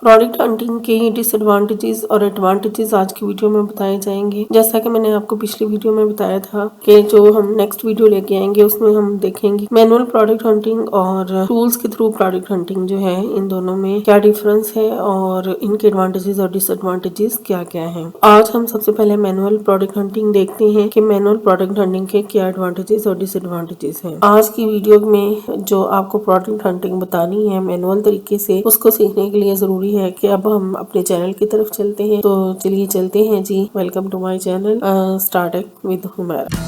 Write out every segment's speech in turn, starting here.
Product hunting के disadvantages और advantages आज की वीडियो में बताए जाएंगे। जैसा कि मैंने आपको पिछली वीडियो में बताया था कि जो हम नेक्स्ट वीडियो लेके आएंगे उसमें हम देखेंगे मैनुअल प्रोडक्ट हंटिंग और टूल्स के थ्रू प्रोडक्ट हंटिंग जो है, इन दोनों में क्या डिफरेंस है और इनके एडवांटेजेस और डिसएडवांटेजेस क्या क्या है। आज हम सबसे पहले मैनुअल प्रोडक्ट हंटिंग देखते हैं कि मैनुअल प्रोडक्ट हंटिंग के क्या एडवांटेजेस और डिसएडवांटेजेस हैं। आज की वीडियो में जो आपको प्रोडक्ट हंटिंग बतानी है मैनुअल तरीके से, उसको सीखने के लिए जरूरी है कि अब हम अपने चैनल की तरफ चलते हैं। तो चलिए चलते हैं जी। Welcome to my channel startup with Humaira.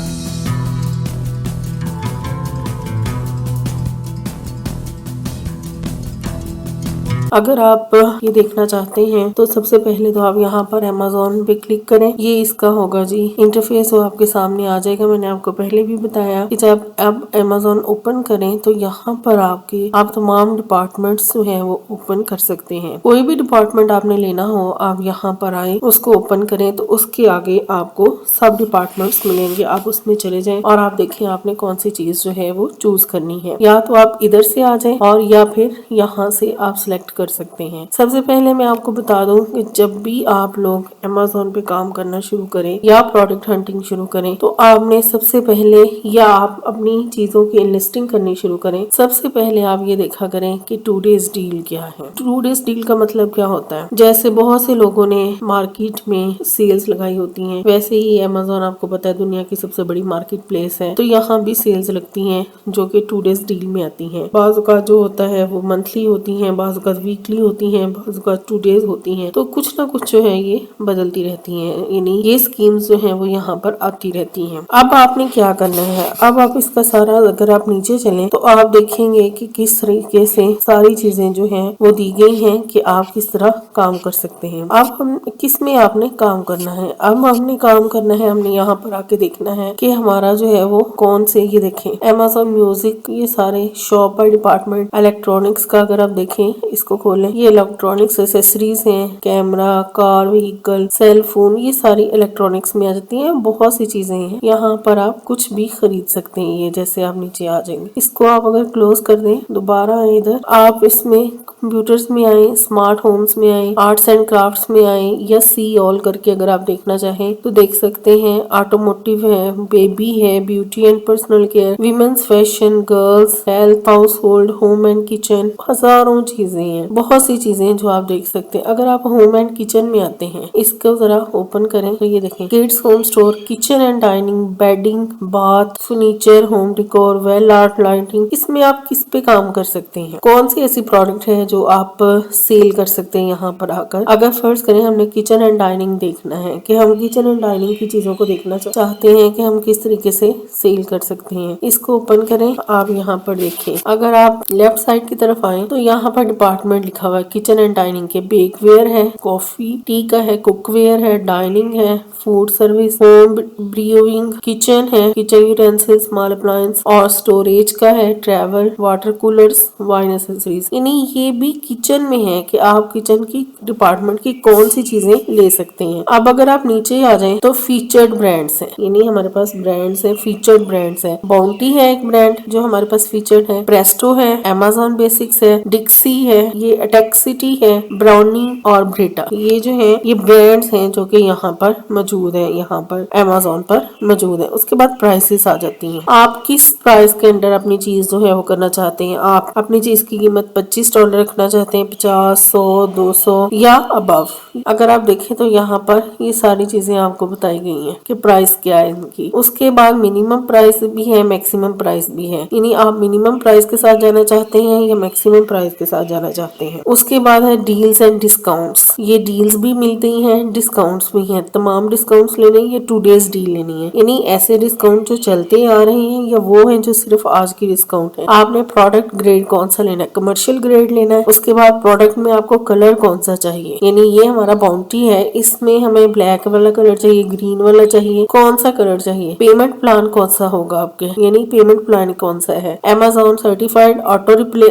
अगर आप ये देखना चाहते हैं तो सबसे पहले तो आप यहाँ पर अमेज़न पे क्लिक करें। ये इसका होगा जी इंटरफेस, वो आपके सामने आ जाएगा। मैंने आपको पहले भी बताया कि जब आप अमेज़न ओपन करें तो यहाँ पर आप तमाम डिपार्टमेंट्स जो है वो ओपन कर सकते हैं। कोई भी डिपार्टमेंट आपने लेना हो, आप यहाँ पर आए, उसको ओपन करें तो उसके आगे आपको सब डिपार्टमेंट्स मिलेंगे। आप उसमें चले जाएं और आप देखें आपने कौन सी चीज जो है वो चूज करनी है। या तो आप इधर से आ जाएं और या फिर यहाँ से आप सिलेक्ट कर सकते हैं। सबसे पहले मैं आपको बता दूं कि जब भी आप लोग अमेज़न पे काम करना शुरू करें या प्रोडक्ट हंटिंग शुरू करें तो आपने सबसे पहले, या आप अपनी चीजों की लिस्टिंग करनी शुरू करें, सबसे पहले आप ये देखा करें कि टूडेज डील क्या है। टूडेज डील का मतलब क्या होता है? जैसे बहुत से लोगों ने मार्केट में सेल्स लगाई होती हैं, वैसे ही अमेज़न आपको पता है दुनिया की सबसे बड़ी मार्केट प्लेस है, तो यहाँ भी सेल्स लगती हैं जो कि टूडेज डील में आती हैं। बाज़ का जो होता है वो मंथली होती हैं, बाज़ का वीकली होती हैं, बाज़ का 2 डेज होती हैं। तो कुछ ना कुछ जो है ये बदलती रहती हैं, यानी ये स्कीम्स जो है वो यहाँ पर आती रहती हैं। अब आपने क्या करना है, अब आप इसका सारा, अगर आप नीचे चलें तो आप देखेंगे कि किस तरीके से सारी चीजें जो हैं वो दी गई हैं कि आप किस तरह काम कर सकते हैं। अब हम किस में आपने काम करना है, अब हमने काम करना है, हमने यहाँ पर आके देखना है कि हमारा जो है वो कौन से, ये देखें अमेज़न म्यूजिक, ये सारे शॉप पर डिपार्टमेंट इलेक्ट्रॉनिक्स का अगर आप देखें, इसको खोलें, ये इलेक्ट्रॉनिक्स एक्सेसरीज हैं, camera, car, vehicle, cell phone, ये सारी इलेक्ट्रॉनिक्स में आ जाती हैं। बहुत सी चीजें हैं, यहाँ पर आप कुछ भी खरीद सकते हैं। ये जैसे आप नीचे आ जाएंगे, इसको आप अगर क्लोज कर दें, दोबारा आए इधर, आप इसमें कंप्यूटर्स में आए, स्मार्ट होम्स में आए, आर्ट्स एंड क्राफ्ट्स में आए, या सी ऑल करके अगर आप देखना चाहें तो देख सकते हैं। ऑटोमोटिव है, बेबी है, beauty and personal care, women's fashion, girls health, house hold, home and kitchen, हजारों चीजें हैं, बहुत सी चीजें जो आप देख सकते हैं। अगर आप होम एंड किचन में आते हैं, इसको जरा ओपन करें तो ये देखें kids home store, kitchen and dining, bedding, bath, furniture, home decor, wall art, lighting. इसमें आप किस पे काम कर सकते हैं, कौन सी ऐसी प्रोडक्ट है जो आप सेल कर सकते हैं यहाँ पर आकर। अगर फर्स्ट करें हमने किचन एंड डाइनिंग देखना है कि हम किचन एंड डाइनिंग की चीजों को देखना चाहते हैं कि हम किस तरीके से सेल कर सकते हैं। इसको ओपन करें, आप यहाँ पर देखें, अगर आप लेफ्ट साइड की तरफ आए तो यहाँ पर डिपार्टमेंट लिखा हुआ है किचन एंड डाइनिंग के। बेकवेयर है, कॉफी टी का है, कुकवेयर है, डाइनिंग है, food service, home briefing, kitchen है, किचन यूटेंसिल्स, स्मॉल अप्लायंस, और स्टोरेज का है, travel, water coolers, wine accessories. यानी ये भी किचन में है कि आप किचन की डिपार्टमेंट की कौन सी चीजें ले सकते हैं। अब अगर आप नीचे आ जाएं तो फीचर्ड ब्रांड्स हैं, यानी हमारे पास ब्रांड्स है, फीचर्ड ब्रांड्स है। बाउंटी है एक ब्रांड जो हमारे पास फीचर्ड है, प्रेस्टो है, अमेज़न बेसिक्स है, डिक्सी है, ये अटेक्सिटी है, ब्राउनी और ब्रेटा, ये जो है ये ब्रांड्स हैं जो कि यहाँ पर मौजूद है, यहाँ पर अमेज़न पर मौजूद है। उसके बाद प्राइसेस आ जाती हैं, आप किस प्राइस के अंडर अपनी चीज जो है वो करना चाहते हैं। आप अपनी चीज की कीमत $25 रखना चाहते हैं, 50, 100, 200 या अबव। अगर आप देखें तो यहाँ पर ये सारी चीजें आपको बताई गई हैं कि प्राइस क्या है इनकी। उसके बाद मिनिमम प्राइस भी है, मैक्सिमम प्राइस भी है, यानी आप मिनिमम प्राइस के साथ जाना चाहते हैं या मैक्सिमम प्राइस के साथ जाना चाहते हैं। उसके बाद है डील्स एंड डिस्काउंट्स, ये डील्स भी मिलती हैं, डिस्काउंट्स भी हैं। तमाम डिस्काउंट्स लेने या 2 डेज डील लेनी है, यानी ऐसे डिस्काउंट जो चलते आ रहे हैं या वो है जो सिर्फ आज की डिस्काउंट है। आपने प्रोडक्ट ग्रेड कौन सा लेना है, कमर्शियल ग्रेड लेना है। उसके बाद प्रोडक्ट में आपको कलर कौन सा चाहिए, यानी ये हमारा बाउंटी है, इसमें हमें ब्लैक वाला कलर चाहिए, ग्रीन वाला चाहिए, कौन सा कलर चाहिए। पेमेंट प्लान कौन सा होगा आपके, यानी पेमेंट प्लान कौन सा है। Amazon certified auto replay,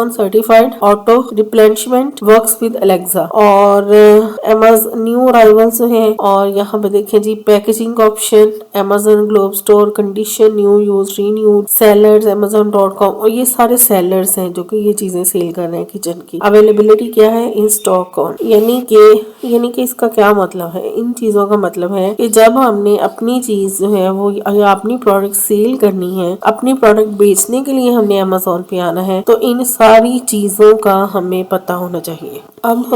Amazon certified auto replenishment works with Alexa. और Amazon न्यू अराइवल्स हैं और यहाँ पे देखें जी packaging option, Amazon globe store condition, new used renewed, sellers Amazon.com। और ये सारे सेलर्स हैं जो कि ये चीजें सेल कर रहे हैं किचन की। अवेलेबिलिटी क्या है, इन स्टॉक ऑन, यानी कि इसका क्या मतलब है, इन चीजों का मतलब है कि जब हमने अपनी चीज जो है वो या अपनी प्रोडक्ट सेल करनी है, अपनी प्रोडक्ट बेचने के लिए हमने Amazon पे आना है, तो इन सारी चीजों का हमें पता होना चाहिए। अब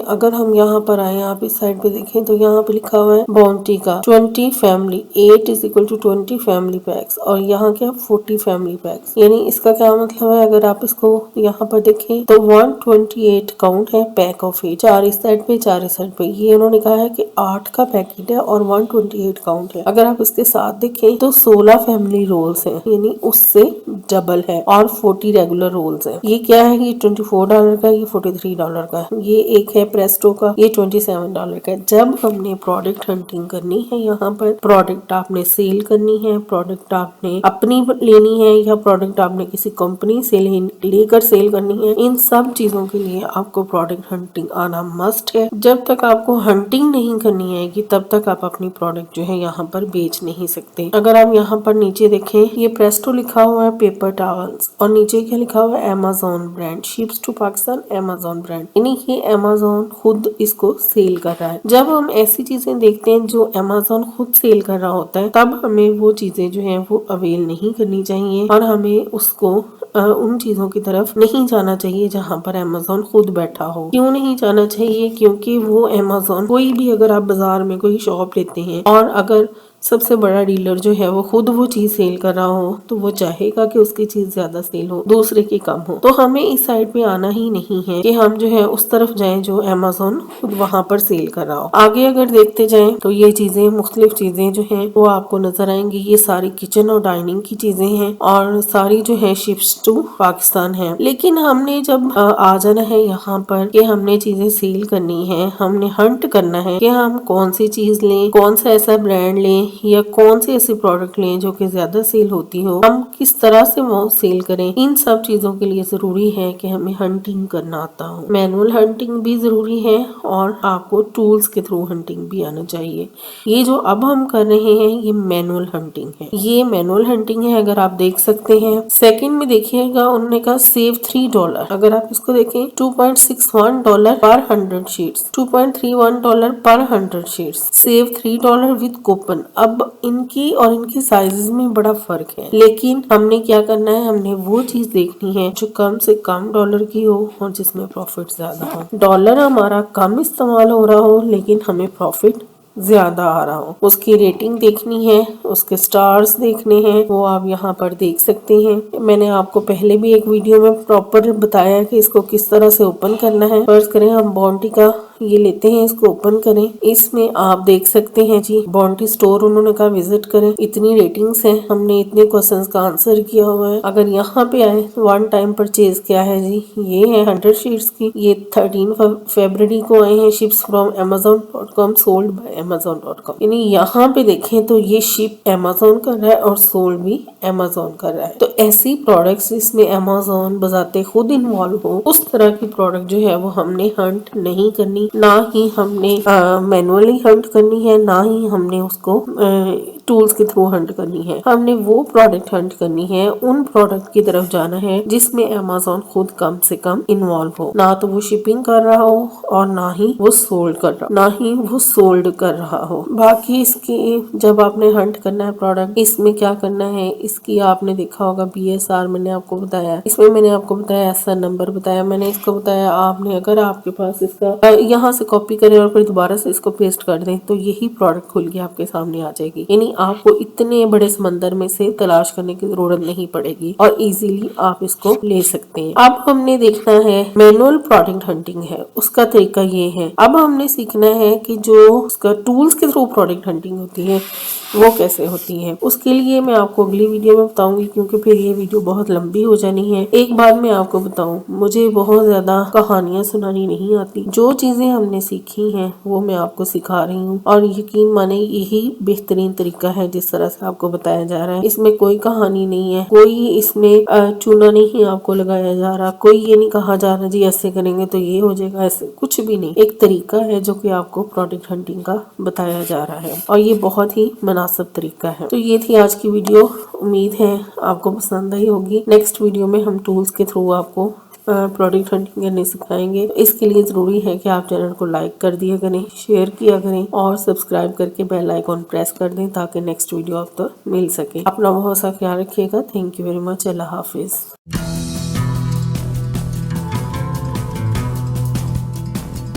अगर हम यहाँ पर आए, आप इस साइड पे देखें तो यहाँ पे लिखा हुआ है बाउंटी का 20 family 8 is equal to 20 family packs, और यहाँ क्या 40 फैमिली पैक्स। यानी इसका क्या मतलब है, अगर आप इसको यहाँ पर देखें तो 128 काउंट है पैक ऑफ 8, 4 इस साइड पे 4 इस साइड पे। ये उन्होंने कहा है कि 8 का पैकेट है और 128 काउंट है। अगर आप इसके साथ देखें तो 16 फैमिली रोल्स है, यानी उससे डबल है, और 40 रेगुलर रोल्स है। ये क्या है, ये $24 का, ये $43 का है। ये एक है प्रेस्टो का, ये $27 का है। जब हमने प्रोडक्ट हंटिंग करनी है, यहाँ पर प्रोडक्ट आपने सेल करनी है, प्रोडक्ट आपने अपनी लेनी है या प्रोडक्ट आपने किसी कंपनी से लेकर सेल करनी है, इन सब चीजों के लिए आपको प्रोडक्ट हंटिंग आना मस्ट है। जब तक आपको हंटिंग नहीं करनी आएगी तब तक आप अपनी प्रोडक्ट जो है यहाँ पर बेच नहीं सकते। अगर आप यहाँ पर नीचे देखें, ये प्रेस्टो लिखा हुआ है पेपर टॉवल्स, और नीचे क्या लिखा हुआ है Amazon brand, ships to Pakistan Amazon brand, यानी कि Amazon खुद इसको सेल कर रहा है। जब हम ऐसी चीजें देखते हैं जो Amazon खुद सेल कर रहा होता है, तब हमें वो चीजें जो है वो अवेल नहीं करनी चाहिए, और हमें उसको उन चीजों की तरफ नहीं जाना चाहिए जहाँ पर Amazon खुद बैठा हो। क्यों नहीं जाना चाहिए, क्योंकि वो Amazon, कोई भी अगर आप बाजार में कोई शॉप लेते हैं और अगर सबसे बड़ा डीलर जो है वो खुद वो चीज सेल कर रहा हो, तो वो चाहेगा कि उसकी चीज ज्यादा सेल हो, दूसरे की कम हो। तो हमें इस साइड पे आना ही नहीं है कि हम जो है उस तरफ जाएं जो Amazon खुद वहां पर सेल कर रहा हो। आगे अगर देखते जाएं तो ये चीजें, मुख्तलिफ चीजें जो हैं वो आपको नजर आएंगी। ये सारी किचन और डाइनिंग की चीजें हैं और सारी जो है शिप्स टू पाकिस्तान है। लेकिन हमने जब आ जाना है यहाँ पर कि हमने चीजें सेल करनी है, हमने हंट करना है कि हम कौन सी चीज लें, कौन सा ऐसा ब्रांड लें या कौन सी ऐसी प्रोडक्ट लें जो कि ज्यादा सेल होती हो, हम किस तरह से वो सेल करें। इन सब चीजों के लिए जरूरी है कि हमें हंटिंग करना आता हो। मैनुअल हंटिंग भी जरूरी है और आपको टूल्स के थ्रू हंटिंग भी आना चाहिए। ये जो अब हम कर रहे हैं ये मैनुअल हंटिंग है, ये मैनुअल हंटिंग है। अगर आप देख सकते हैं सेकंड में देखिएगा, उन्होंने कहा सेव $3। अगर आप इसको देखें $2.61 पर 100 शीट्स, $2.31 पर 100 शीट्स, सेव $3 विद कूपन। अब इनकी और इनकी साइजेस में बड़ा फर्क है, लेकिन हमने क्या करना है, हमने वो चीज देखनी है जो कम से कम डॉलर की हो और जिसमें प्रॉफिट ज्यादा हो। डॉलर हमारा कम इस्तेमाल हो रहा हो लेकिन हमें प्रॉफिट ज्यादा आ रहा हो। उसकी रेटिंग देखनी है, उसके स्टार्स देखने हैं, वो आप यहाँ पर देख सकते हैं। मैंने आपको पहले भी एक वीडियो में प्रॉपर बताया कि इसको किस तरह से ओपन करना है। फर्स्ट करें हम बाउंटी का ये लेते हैं, इसको ओपन करें। इसमें आप देख सकते हैं जी बाउंटी स्टोर उन्होंने कहा विजिट करें, इतनी रेटिंग्स हैं, हमने इतने क्वेश्चंस का आंसर किया हुआ है। अगर यहाँ पे आए वन टाइम परचेज क्या है जी, ये है 100 शीट्स की, ये 13 फरवरी को आए हैं। Ships from Amazon.com sold by Amazon.com, यानी यहाँ पे देखें तो ये शिप Amazon कर रहा है और सोल्ड भी Amazon कर रहा है। तो ऐसी प्रोडक्ट्स जिसमें Amazon बजाते खुद इन्वॉल्व हो, उस तरह की प्रोडक्ट जो है वो हमने हंट नहीं करनी, ना ही हमने मैनुअली हंट करनी है, ना ही हमने उसको टूल्स के थ्रू हंट करनी है। हमने वो प्रोडक्ट हंट करनी है, उन प्रोडक्ट की तरफ जाना है जिसमें Amazon खुद कम से कम इन्वॉल्व हो, ना तो वो शिपिंग कर रहा हो और ना ही वो सोल्ड कर रहा हो। बाकी इसकी जब आपने हंट करना है प्रोडक्ट, इसमें क्या करना है, इसकी आपने देखा होगा BSR मैंने आपको बताया, इसमें मैंने आपको बताया ऐसा नंबर बताया, मैंने इसको बताया आपने अगर आपके पास इसका यहाँ से कॉपी करें और फिर दोबारा से इसको पेस्ट कर दें तो यही प्रोडक्ट खुल के आपके सामने आ जाएगी। यानी आपको इतने बड़े समंदर में से तलाश करने की जरूरत नहीं पड़ेगी और इजीली आप इसको ले सकते हैं। अब हमने देखना है मैनुअल प्रोडक्ट हंटिंग है, उसका तरीका ये है। अब हमने सीखना है कि जो उसका टूल्स के थ्रू प्रोडक्ट हंटिंग होती है वो कैसे होती है। उसके लिए मैं आपको अगली वीडियो में बताऊंगी, क्योंकि फिर ये वीडियो बहुत लंबी हो जानी है। एक बात मैं आपको बताऊं, मुझे बहुत ज्यादा कहानियां सुनानी नहीं आती। जो चीजें हमने सीखी हैं वो मैं आपको सिखा रही हूँ और यकीन माने यही बेहतरीन तरीका तरीका है जिस तरह से आपको बताया जा रहा है। इसमें कोई कहानी नहीं है, कोई इसमें चूना नहीं आपको लगाया जा रहा, कोई ये नहीं कहा जा रहा जी ऐसे करेंगे तो ये हो जाएगा, ऐसे कुछ भी नहीं। एक तरीका है जो कि आपको प्रोडक्ट हंटिंग का बताया जा रहा है और ये बहुत ही मुनासिब तरीका है। तो ये थी आज की वीडियो, उम्मीद है आपको पसंद आई होगी। नेक्स्ट वीडियो में हम टूल्स के थ्रू आपको प्रोडक्ट हंटिंग करने सिखाएंगे। इसके लिए जरूरी है कि आप चैनल को लाइक कर दिया करें, शेयर किया करें और सब्सक्राइब करके बेल आइकॉन प्रेस कर दें ताकि नेक्स्ट वीडियो आप तक मिल सके। अपना बहुत सा ख्याल रखिएगा। Thank you very much. Allah Hafiz.